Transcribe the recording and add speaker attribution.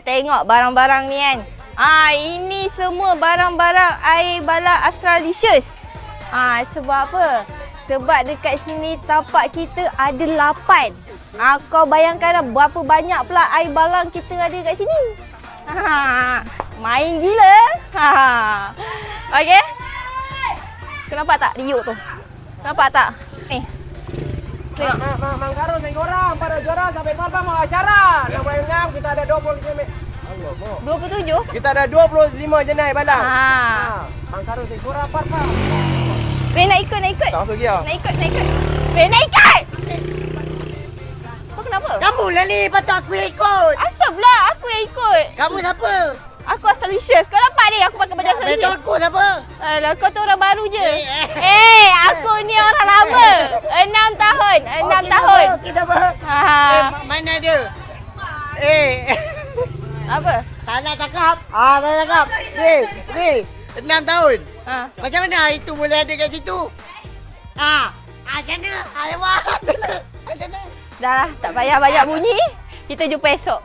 Speaker 1: tengok barang-barang ni kan. Ini semua barang-barang air balak Australisius. Sebab apa? Sebab dekat sini tapak kita ada 8. Kau bayangkan berapa banyak pula air balang kita ada kat sini. Main gila. Okey. Kenapa tak riuk tu? Nampak tak? Ni. Tengok.
Speaker 2: Mang Karun dan korang pada juara sampai malam mau acara. Yang bayangkan kita ada 25
Speaker 1: 27?
Speaker 2: Kita ada 25 jenai balang. Mang Karun dan korang apa?
Speaker 1: Nak ikut.
Speaker 2: Tak masuk dia.
Speaker 1: Nak ikut. Nak ikut! Kau kenapa?
Speaker 3: Kamu lah ni patut aku yang ikut.
Speaker 1: Asal pula aku yang ikut?
Speaker 3: Kamu siapa?
Speaker 1: Aku Australisius. Kau nampak ni aku pakai baju Australisius?
Speaker 3: Betul aku siapa?
Speaker 1: Alah, kau tu orang baru je. Aku ni orang lama. 6 tahun. 6 tahun.
Speaker 3: Kita apa? Mana dia?
Speaker 1: Apa?
Speaker 3: Tak nak cakap. Tak nak cakap. Ni. 6 tahun. Macam mana itu boleh ada kat situ? Macam mana? Macam mana?
Speaker 1: Dah lah, tak payah banyak bunyi. Kita jumpa esok.